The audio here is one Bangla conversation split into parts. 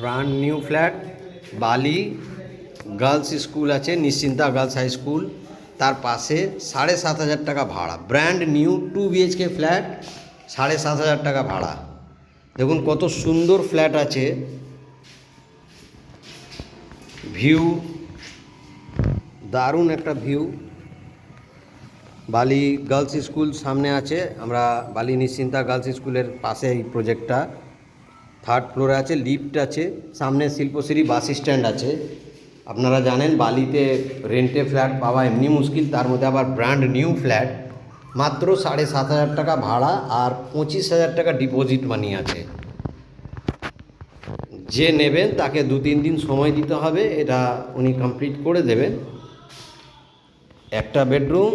ব্র্যান্ড নিউ ফ্ল্যাট বালি গার্লস স্কুল আছে, নিশ্চিন্তা গার্লস হাই স্কুল, তার পাশে 7,500 টাকা ভাড়া। ব্র্যান্ড নিউ 2 BHK ফ্ল্যাট, 7,500 টাকা ভাড়া। দেখুন কত সুন্দর ফ্ল্যাট আছে, ভিউ দারুণ একটা ভিউ। বালি গার্লস স্কুল সামনে আছে, আমরা বালি নিশ্চিন্তা গার্লস স্কুলের পাশে এই প্রজেক্টটা। 3rd ফ্লোরে আছে, লিফট আছে, সামনে শিল্পশ্রী বাস স্ট্যান্ড আছে। আপনারা জানেন বালিতে রেন্টে ফ্ল্যাট পাওয়া এমনি মুশকিল, তার মধ্যে আবার ব্র্যান্ড নিউ ফ্ল্যাট, মাত্র 7,500 টাকা ভাড়া আর 25,000 টাকা ডিপোজিট মানি আছে। যে নেবেন তাকে 2-3 দিন সময় দিতে হবে, এটা উনি কমপ্লিট করে দেবেন। একটা বেডরুম,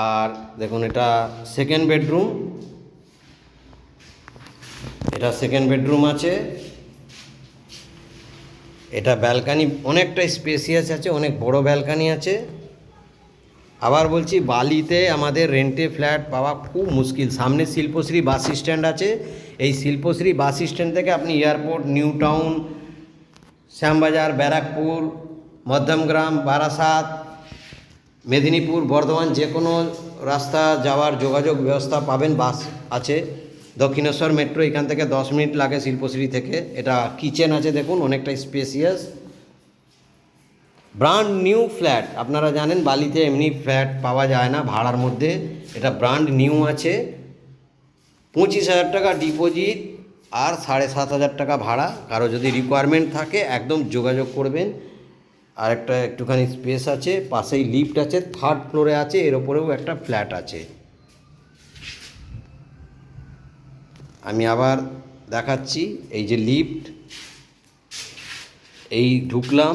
আর দেখুন এটা সেকেন্ড বেডরুম, এটা সেকেন্ড বেডরুম আছে। এটা ব্যালকানি অনেকটা স্পেসিয়াস আছে, অনেক বড় ব্যালকানি আছে। আবার বলছি বালিতে আমাদের রেন্টে ফ্ল্যাট পাওয়া খুব মুশকিল। সামনে শিল্পশ্রী বাস স্ট্যান্ড আছে, এই শিল্পশ্রী বাস স্ট্যান্ড থেকে আপনি airport, new town, Shyambazar, Barrackpore, Madhyamgram, Barasat, Medinipur, Bardhaman যে কোনো রাস্তা যাওয়ার যোগাযোগ ব্যবস্থা পাবেন। বাস আছে, দক্ষিণেশ্বর মেট্রো এখান থেকে 10 মিনিট লাগে শিল্পশ্রী থেকে। এটা কিচেন আছে, দেখুন অনেকটা স্পেসিয়াস। ব্র্যান্ড নিউ ফ্ল্যাট, আপনারা জানেন বালিতে এমনি ফ্ল্যাট পাওয়া যায় না ভাড়ার মধ্যে, এটা ব্র্যান্ড নিউ আছে। 25,000 টাকা ডিপোজিট আর 7,500 টাকা ভাড়া। কারো যদি রিকোয়ারমেন্ট থাকে একদম যোগাযোগ করবেন। আর একটা একটুখানি স্পেস আছে, পাশেই লিফট আছে, 3rd ফ্লোরে আছে, এর ওপরেও একটা ফ্ল্যাট আছে। আমি আবার দেখাচ্ছি, এই যে লিফট, এই ঢুকলাম।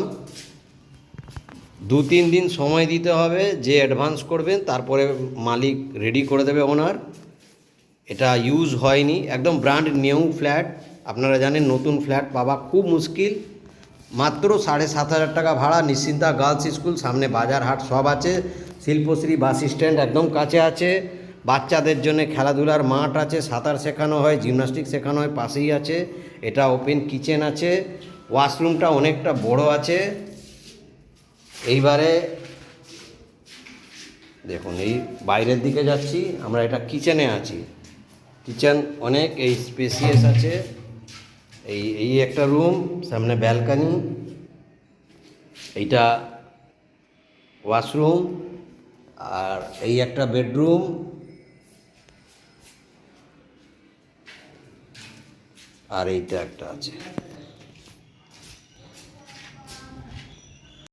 2-3 দিন সময় দিতে হবে, যে অ্যাডভান্স করবেন তারপরে মালিক রেডি করে দেবে ওনার। এটা ইউজ হয়নি, একদম ব্র্যান্ড নিউ ফ্ল্যাট। আপনারা জানেন নতুন ফ্ল্যাট পাওয়া খুব মুশকিল। মাত্র 7,500 টাকা ভাড়া। নিশ্চিন্তা গার্লস স্কুল, সামনে বাজার হাট সব আছে। শিল্পশ্রী বাস স্ট্যান্ড একদম কাছে আছে। বাচ্চাদের জন্য খেলাধুলার মাঠ আছে, সাঁতার শেখানো হয়, জিমনাস্টিক শেখানো হয়, পাশেই আছে। এটা ওপেন কিচেন আছে, ওয়াশরুমটা অনেকটা বড় আছে। এইবারে দেখুন এই বাইরের দিকে যাচ্ছি আমরা, এটা কিচেনে আছি। কিচেন অনেক এই স্পেসিয়াস আছে। এই একটা রুম, সামনে ব্যালকানি, এইটা ওয়াশরুম, আর এই একটা বেডরুম, আর এইটা একটা আছে।